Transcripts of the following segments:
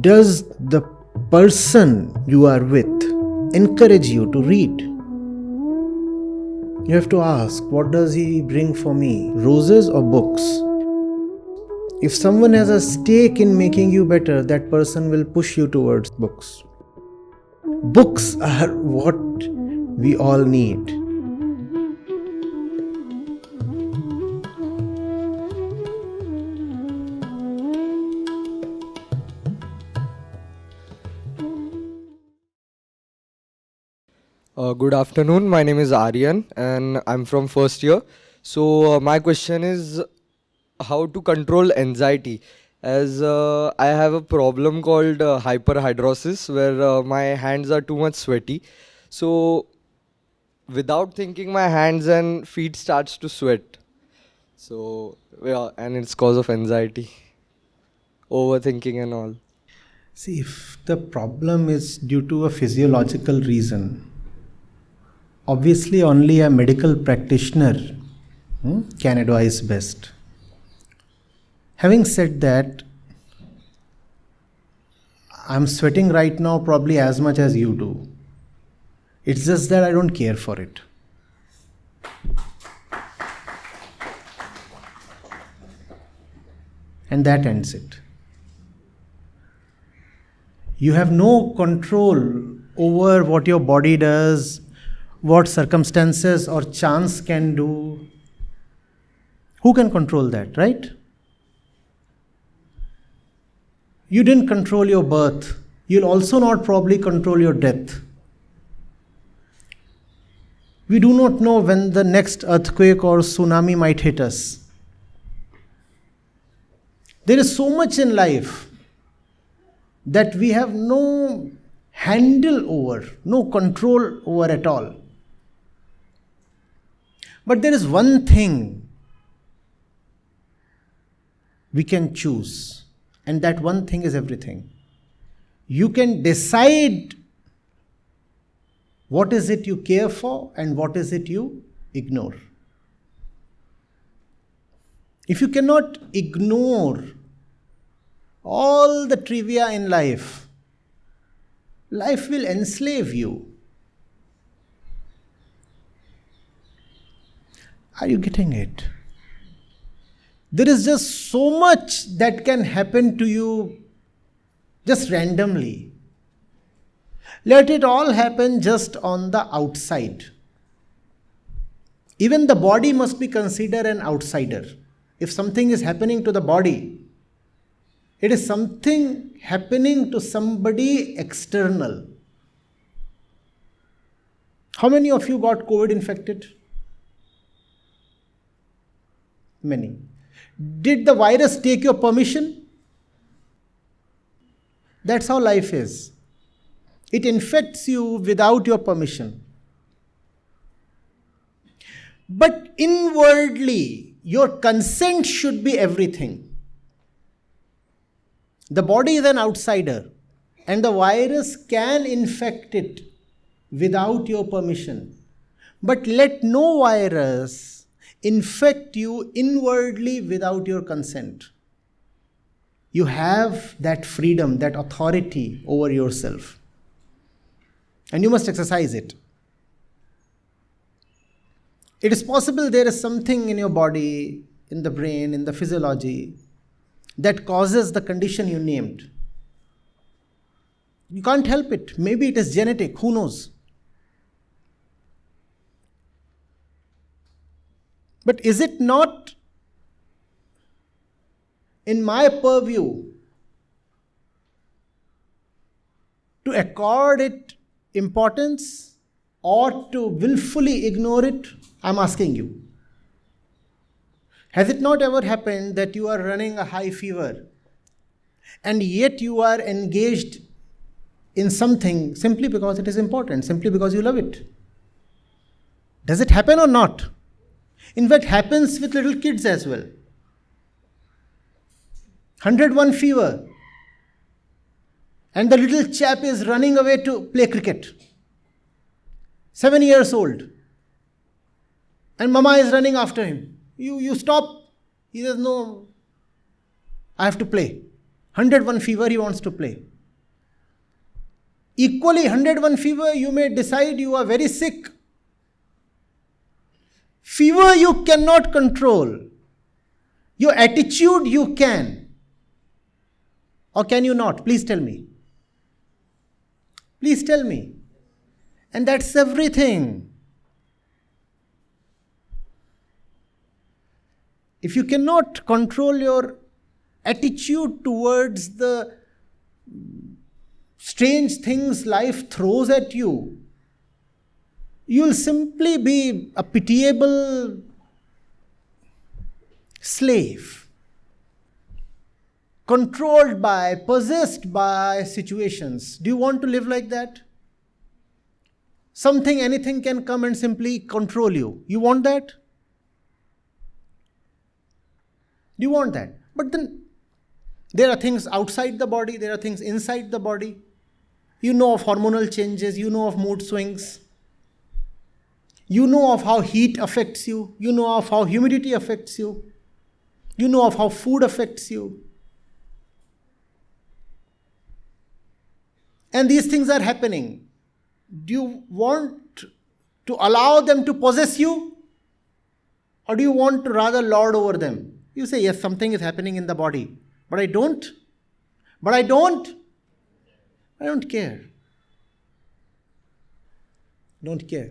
Does the person you are with encourage you to read? You have to ask, what does he bring for me? Roses or books? If someone has a stake in making you better, that person will push you towards books. Books are what we all need. Good afternoon. My name is Aryan and I'm from first year. So, my question is how to control anxiety. As I have a problem called hyperhidrosis where my hands are too much sweaty. So, without thinking, my hands and feet starts to sweat. So, yeah, and it's cause of anxiety, overthinking and all. See, if the problem is due to a physiological reason, obviously only a medical practitioner can advise best. Having said that, I'm sweating right now probably as much as you do. It's just that I don't care for it. And that ends it. You have no control over what your body does, what circumstances or chance can do. Who can control that, right? You didn't control your birth. You'll also not probably control your death. We do not know when the next earthquake or tsunami might hit us. There is so much in life that we have no handle over, no control over at all. But there is one thing we can choose, and that one thing is everything. You can decide what is it you care for and what is it you ignore. If you cannot ignore all the trivia in life, life will enslave you. Are you getting it? There is just so much that can happen to you just randomly. Let it all happen just on the outside. Even the body must be considered an outsider. If something is happening to the body, it is something happening to somebody external. How many of you got COVID infected? Many. Did the virus take your permission? That's how life is. It infects you without your permission. But inwardly, your consent should be everything. The body is an outsider, and the virus can infect it without your permission. But let no virus infect you inwardly without your consent. You have that freedom, that authority over yourself. And you must exercise it. It is possible there is something in your body, in the brain, in the physiology, that causes the condition you named. You can't help it. Maybe it is genetic. Who knows? But is it not in my purview to accord it importance or to willfully ignore it? I'm asking you. Has it not ever happened that you are running a high fever and yet you are engaged in something simply because it is important, simply because you love it? Does it happen or not? In fact, happens with little kids as well. 101 fever. And the little chap is running away to play cricket. 7 years old. And mama is running after him. You stop. He says, no, I have to play. 101 fever he wants to play. Equally, 101 fever, you may decide you are very sick. Fever you cannot control. Your attitude you can. Or can you not? Please tell me. Please tell me. And that's everything. If you cannot control your attitude towards the strange things life throws at you, you'll simply be a pitiable slave, controlled by, possessed by situations. Do you want to live like that? Something, anything can come and simply control you. You want that? Do you want that? But then there are things outside the body, there are things inside the body. You know of hormonal changes, you know of mood swings. You know of how heat affects you. You know of how humidity affects you. You know of how food affects you. And these things are happening. Do you want to allow them to possess you? Or do you want to rather lord over them? You say, yes, something is happening in the body. But I don't. I don't care. Don't care.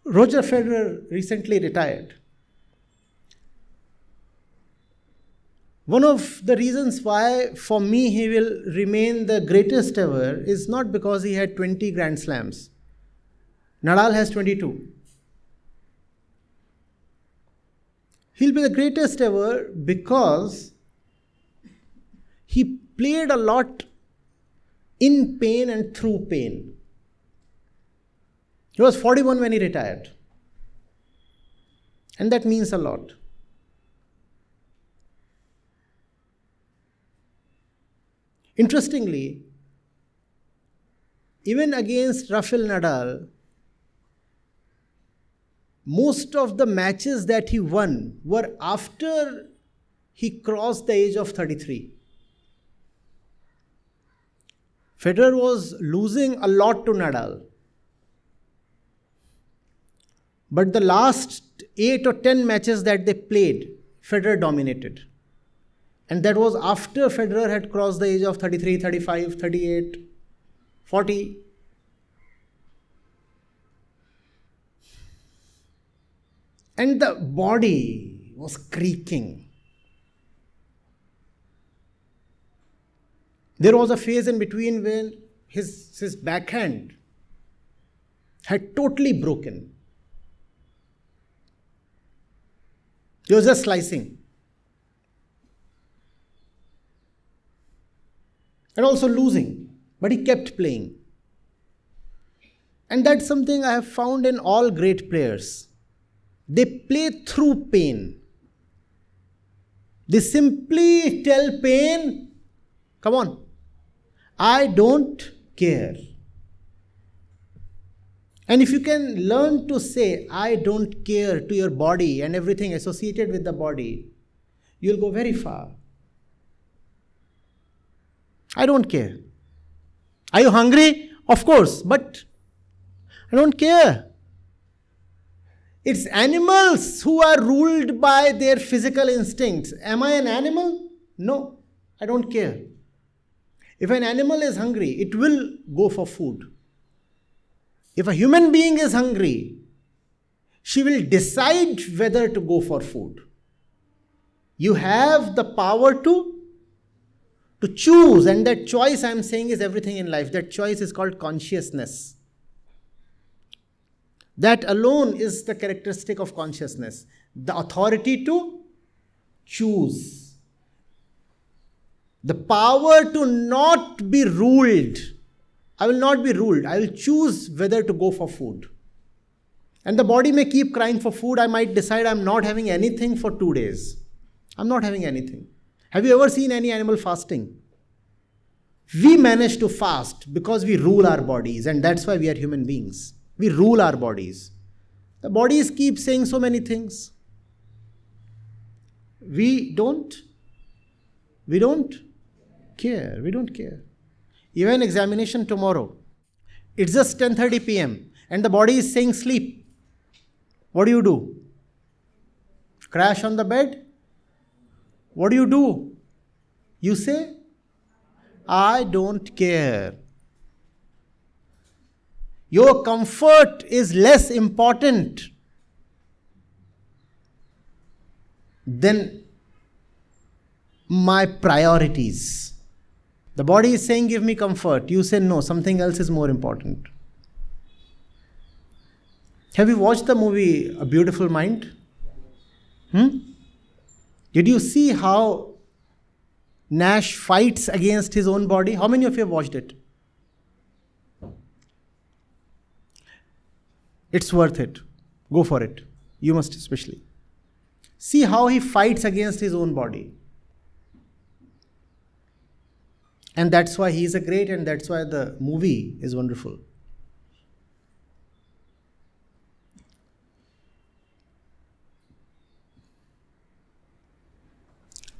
Roger Federer recently retired. One of the reasons why, for me, he will remain the greatest ever is not because he had 20 Grand Slams. Nadal has 22. He'll be the greatest ever because he played a lot in pain and through pain. He was 41 when he retired. And that means a lot. Interestingly, even against Rafael Nadal, most of the matches that he won were after he crossed the age of 33. Federer was losing a lot to Nadal. But the last 8 or 10 matches that they played, Federer dominated. And that was after Federer had crossed the age of 33, 35, 38, 40. And the body was creaking. There was a phase in between when his backhand had totally broken. He was just slicing. And also losing. But he kept playing. And that's something I have found in all great players. They play through pain. They simply tell pain, come on, I don't care. And if you can learn to say, I don't care to your body and everything associated with the body, you'll go very far. I don't care. Are you hungry? Of course, but I don't care. It's animals who are ruled by their physical instincts. Am I an animal? No, I don't care. If an animal is hungry, it will go for food. If a human being is hungry, she will decide whether to go for food. You have the power to choose, and that choice, I'm saying, is everything in life. That choice is called consciousness. That alone is the characteristic of consciousness. The authority to choose. The power to not be ruled. I will not be ruled. I will choose whether to go for food. And the body may keep crying for food. I might decide I'm not having anything for 2 days. I'm not having anything. Have you ever seen any animal fasting? We manage to fast because we rule our bodies, and that's why we are human beings. We rule our bodies. The bodies keep saying so many things. We don't. We don't care. We don't care. You have an examination tomorrow. It's just 10:30 p.m. and the body is saying sleep. What do? Crash on the bed? What do? You say, I don't care. Your comfort is less important than my priorities. The body is saying, give me comfort. You say, no, something else is more important. Have you watched the movie A Beautiful Mind? Did you see how Nash fights against his own body? How many of you have watched it? It's worth it. Go for it. You must especially. See how he fights against his own body. And that's why he is a great, and that's why the movie is wonderful.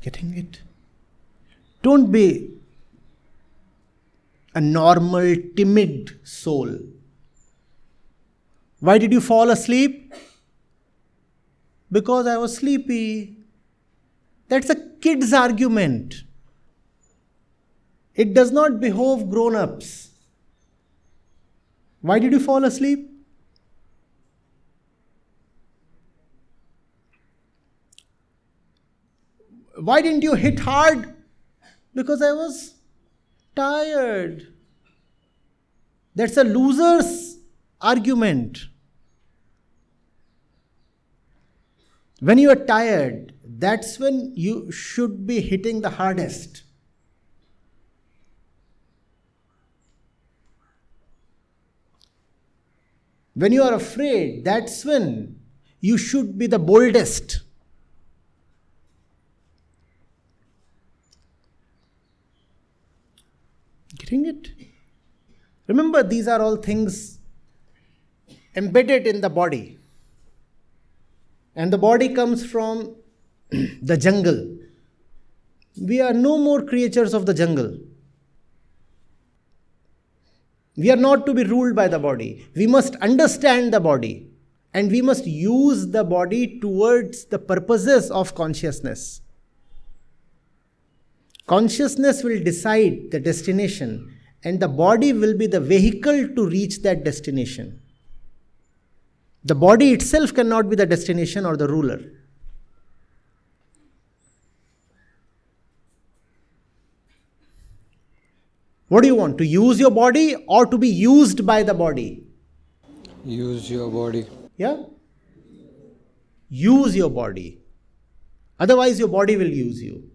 Getting it? Don't be a normal, timid soul. Why did you fall asleep? Because I was sleepy. That's a kid's argument. It does not behove grown-ups. Why did you fall asleep? Why didn't you hit hard? Because I was tired. That's a loser's argument. When you are tired, that's when you should be hitting the hardest. When you are afraid, that's when you should be the boldest. Getting it? Remember, these are all things embedded in the body. And the body comes from the jungle. We are no more creatures of the jungle. We are not to be ruled by the body. We must understand the body. And we must use the body towards the purposes of consciousness. Consciousness will decide the destination, and the body will be the vehicle to reach that destination. The body itself cannot be the destination or the ruler. What do you want? To use your body or to be used by the body? Use your body. Yeah? Use your body. Otherwise, your body will use you.